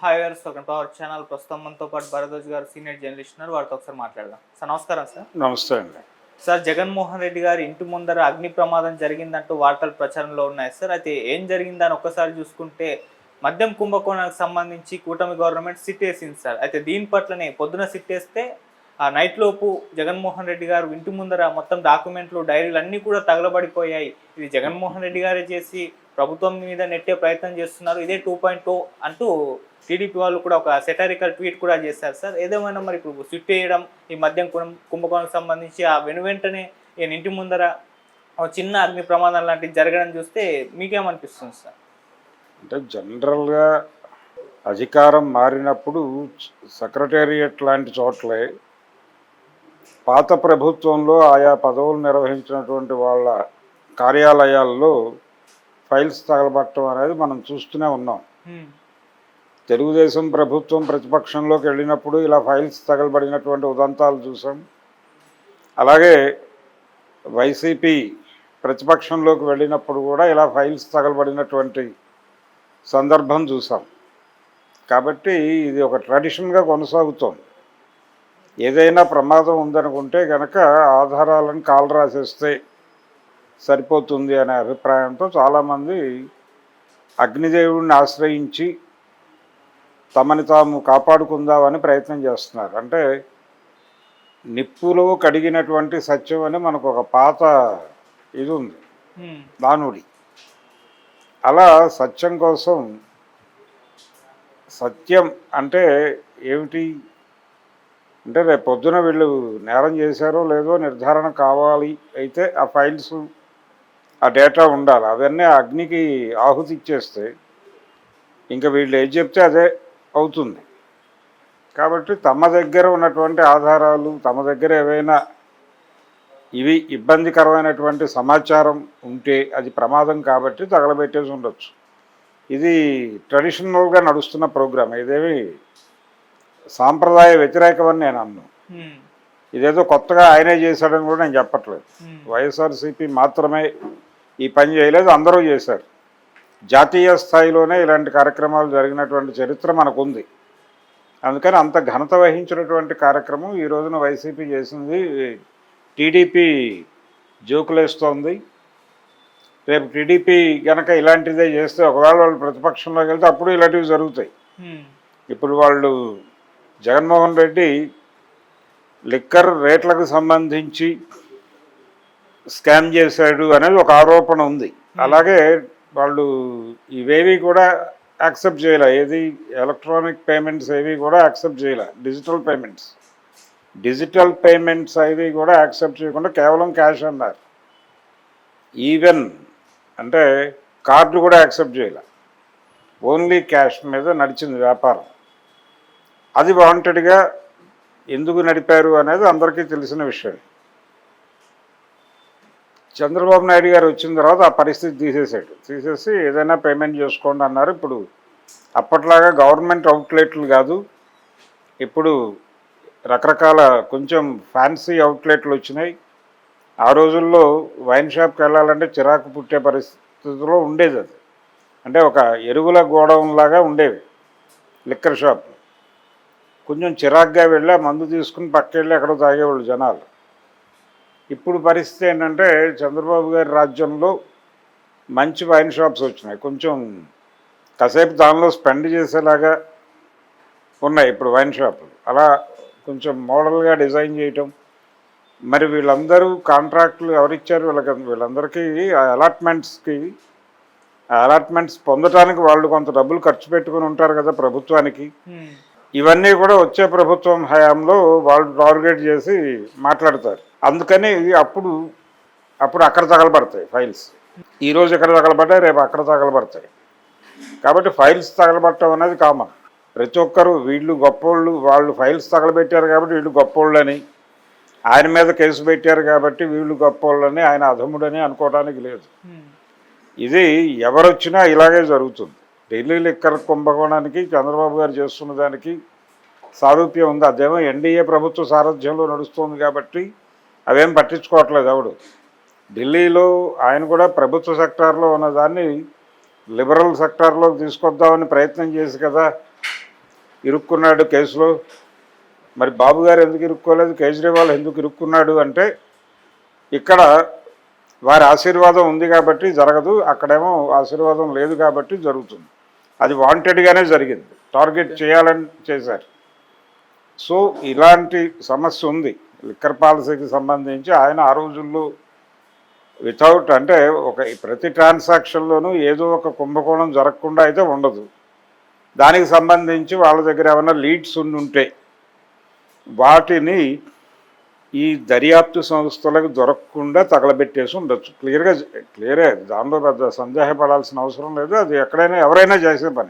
Hi గారు second power channel ప్రస్తుతం మనతో పాటు భరద్వాజ్ గారు సీనియర్ జర్నలిస్ట్ ఉన్నారు. వారితో ఒకసారి మాట్లాడదాం. సార్ నమస్కారం. సార్ నమస్తే అండి. సార్ జగన్మోహన్ రెడ్డి గారి ఇంటి ముందర అగ్ని ప్రమాదం జరిగిందంటూ వార్తలు ప్రచారంలో ఉన్నాయి సార్. అయితే ఏం జరిగిందని ఒక్కసారి చూసుకుంటే మద్యం కుంభకోణానికి సంబంధించి కూటమి గవర్నమెంట్ సిట్ వేసింది సార్. అయితే దీని పట్లనే పొద్దున సిట్ వేస్తే ఆ నైట్ లోపు జగన్మోహన్ రెడ్డి గారు ఇంటి ముందర మొత్తం డాక్యుమెంట్లు డైరీలు అన్నీ కూడా తగలబడిపోయాయి. ఇది జగన్మోహన్ రెడ్డి గారే చేసి ప్రభుత్వం మీద నెట్టే ప్రయత్నం చేస్తున్నారు, ఇదే 2.0 అంటూ టీడీపీ వాళ్ళు కూడా ఒక సెటారికల్ ట్వీట్ కూడా చేశారు సార్. ఏదేమైనా మరి ఇప్పుడు సిట్ వేయడం ఈ మద్యం కుంభకోణానికి సంబంధించి ఆ వెంటనే ఈయన ఇంటి ముందర చిన్న అగ్ని ప్రమాదం లాంటివి జరగడం చూస్తే మీకేమనిపిస్తుంది సార్? అంటే జనరల్గా అధికారం మారినప్పుడు సెక్రటేరియట్ లాంటి చోట్లే పాత ప్రభుత్వంలో ఆయా పదవులు నిర్వహించినటువంటి వాళ్ళ కార్యాలయాల్లో ఫైల్స్ తగలబట్టడం అనేది మనం చూస్తూనే ఉన్నాం. తెలుగుదేశం ప్రభుత్వం ప్రతిపక్షంలోకి వెళ్ళినప్పుడు ఇలా ఫైల్స్ తగలబడినటువంటి ఉదంతాలు చూసాం. అలాగే వైసీపీ ప్రతిపక్షంలోకి వెళ్ళినప్పుడు కూడా ఇలా ఫైల్స్ తగలబడినటువంటి సందర్భం చూసాం. కాబట్టి ఇది ఒక ట్రెడిషన్గా కొనసాగుతోంది. ఏదైనా ప్రమాదం ఉందనుకుంటే కనుక ఆధారాలను కాలు రాసేస్తే సరిపోతుంది అనే అభిప్రాయంతో చాలామంది అగ్నిదేవుడిని ఆశ్రయించి తమని తాము కాపాడుకుందామని ప్రయత్నం చేస్తున్నారు. అంటే నిప్పులో కడిగినటువంటి సత్యం అని మనకు ఒక పాత ఇది ఉంది, నానుడి. అలా సత్యం కోసం, సత్యం అంటే ఏమిటి అంటే రేపు పొద్దున వీళ్ళు నేరం చేశారో లేదో నిర్ధారణ కావాలి. అయితే ఆ ఫైల్స్, ఆ డేటా ఉండాలి. అవన్నీ అగ్నికి ఆహుతి ఇచ్చేస్తే ఇంకా వీళ్ళు ఏది చెప్తే అదే అవుతుంది. కాబట్టి తమ దగ్గర ఉన్నటువంటి ఆధారాలు, తమ దగ్గర ఏవైనా ఇవి ఇబ్బందికరమైనటువంటి సమాచారం ఉంటే అది ప్రమాదం కాబట్టి తగలబెట్టేసి ఉండొచ్చు. ఇది ట్రెడిషనల్గా నడుస్తున్న ప్రోగ్రామ్. ఇదేమి సాంప్రదాయ వ్యతిరేకమని నేను అన్నాను. ఇదేదో కొత్తగా ఆయనే చేశాడని కూడా నేను చెప్పట్లేదు. వైఎస్ఆర్సీపీ మాత్రమే ఈ పని చేయలేదు, అందరూ చేశారు. జాతీయ స్థాయిలోనే ఇలాంటి కార్యక్రమాలు జరిగినటువంటి చరిత్ర మనకుంది. అందుకని అంత ఘనత వహించినటువంటి కార్యక్రమం ఈ రోజున వైసీపీ చేసింది. టీడీపీ జోకులేస్తోంది. రేపు టీడీపీ కనుక ఇలాంటిదే చేస్తే, ఒకవేళ వాళ్ళు ప్రతిపక్షంలోకి వెళ్తే అప్పుడు ఇలాంటివి జరుగుతాయి. ఇప్పుడు వాళ్ళు జగన్మోహన్ రెడ్డి లిక్కర్ రేట్లకు సంబంధించి స్కామ్ చేశాడు అనేది ఒక ఆరోపణ ఉంది. అలాగే వాళ్ళు ఇవేవి కూడా యాక్సెప్ట్ చేయలే. ఏది ఎలక్ట్రానిక్ పేమెంట్స్ ఏవి కూడా యాక్సెప్ట్ చేయలే. డిజిటల్ పేమెంట్స్ అవి కూడా యాక్సెప్ట్ చేయకుండా కేవలం క్యాష్ అన్నారు. ఈవెన్ అంటే కార్డులు కూడా యాక్సెప్ట్ చేయలే. ఓన్లీ క్యాష్ మీద నడిచింది వ్యాపారం. అది వాంటెడ్గా ఎందుకు నడిపారు అనేది అందరికీ తెలిసిన విషయం. చంద్రబాబు నాయుడు గారు వచ్చిన తర్వాత ఆ పరిస్థితి తీసేసి ఏదైనా పేమెంట్ చేసుకోండి అన్నారు. ఇప్పుడు అప్పట్లాగా గవర్నమెంట్ అవుట్లెట్లు కాదు, ఇప్పుడు రకరకాల కొంచెం ఫ్యాన్సీ అవుట్లెట్లు వచ్చినాయి. ఆ రోజుల్లో వైన్ షాప్కి వెళ్ళాలంటే చిరాకు పుట్టే పరిస్థితిలో ఉండేది. అది అంటే ఒక ఎరువుల గోడౌన్ లాగా ఉండేవి లిక్కర్ షాప్. కొంచెం చిరాకుగా వెళ్ళి మందు తీసుకుని పక్కెళ్ళి ఎక్కడో తాగేవాళ్ళు జనాలు. ఇప్పుడు పరిస్థితి ఏంటంటే చంద్రబాబు గారి రాజ్యంలో మంచి వైన్ షాప్స్ వచ్చినాయి. కొంచెం కాసేపు దానిలో స్పెండ్ చేసేలాగా ఉన్నాయి ఇప్పుడు వైన్ షాపులు. అలా కొంచెం మోడల్గా డిజైన్ చేయటం. మరి వీళ్ళందరూ కాంట్రాక్టులు ఎవరిచ్చారు? వీళ్ళందరికీ ఆ అలాట్మెంట్స్ పొందడానికి వాళ్ళు కొంత డబ్బులు ఖర్చు పెట్టుకుని ఉంటారు కదా ప్రభుత్వానికి. ఇవన్నీ కూడా వచ్చే ప్రభుత్వం హయాంలో వాళ్ళు టార్గెట్ చేసి మాట్లాడతారు. అందుకని అప్పుడు అక్కడ తగలబడతాయి ఫైల్స్. ఈరోజు ఎక్కడ తగలబడ్డాయి, రేపు అక్కడ తగలబడతాయి. కాబట్టి ఫైల్స్ తగలబట్టడం అనేది కామన్. ప్రతి ఒక్కరు వీళ్ళు గొప్పోళ్ళు, వాళ్ళు ఫైల్స్ తగలబెట్టారు కాబట్టి వీళ్ళు గొప్పోళ్ళని, ఆయన మీద కేసు పెట్టారు కాబట్టి వీళ్ళు గొప్పోళ్ళని, ఆయన అధముడని అనుకోవడానికి లేదు. ఇది ఎవరొచ్చినా ఇలాగే జరుగుతుంది. ఢిల్లీ లిక్కర్ కుంభకోణానికి చంద్రబాబు గారు చేస్తున్న దానికి సారూప్యం ఉంది. అదేమో ఎన్డీఏ ప్రభుత్వ సారథ్యంలో నడుస్తుంది కాబట్టి అవేం పట్టించుకోవట్లేదు ఎవడు. ఢిల్లీలో ఆయన కూడా ప్రభుత్వ సెక్టార్లో ఉన్నదాన్ని లిబరల్ సెక్టార్లోకి తీసుకొద్దామని ప్రయత్నం చేసి కదా ఇరుక్కున్నాడు కేసులో. మరి బాబు గారు ఎందుకు ఇరుక్కోలేదు, కేజ్రీవాల్ ఎందుకు ఇరుక్కున్నాడు అంటే ఇక్కడ వారి ఆశీర్వాదం ఉంది కాబట్టి జరగదు, అక్కడేమో ఆశీర్వాదం లేదు కాబట్టి జరుగుతుంది. అది వాంటెడ్గానే జరిగింది, టార్గెట్ చేయాలని చేశారు. సో ఇలాంటి సమస్య ఉంది లిక్కర్ పాలసీకి సంబంధించి. ఆయన ఆ రోజుల్లో వితౌట్ అంటే ఒక ప్రతి ట్రాన్సాక్షన్లోనూ ఏదో ఒక కుంభకోణం జరగకుండా అయితే ఉండదు. దానికి సంబంధించి వాళ్ళ దగ్గర ఏమైనా లీడ్స్ ఉంటే వాటిని ఈ దర్యాప్తు సంస్థలకు దొరకకుండా తగలబెట్టేసి ఉండొచ్చు. క్లియరే, దానిలో పెద్ద సందేహపడాల్సిన అవసరం లేదు. అది ఎక్కడైనా ఎవరైనా చేసే పని.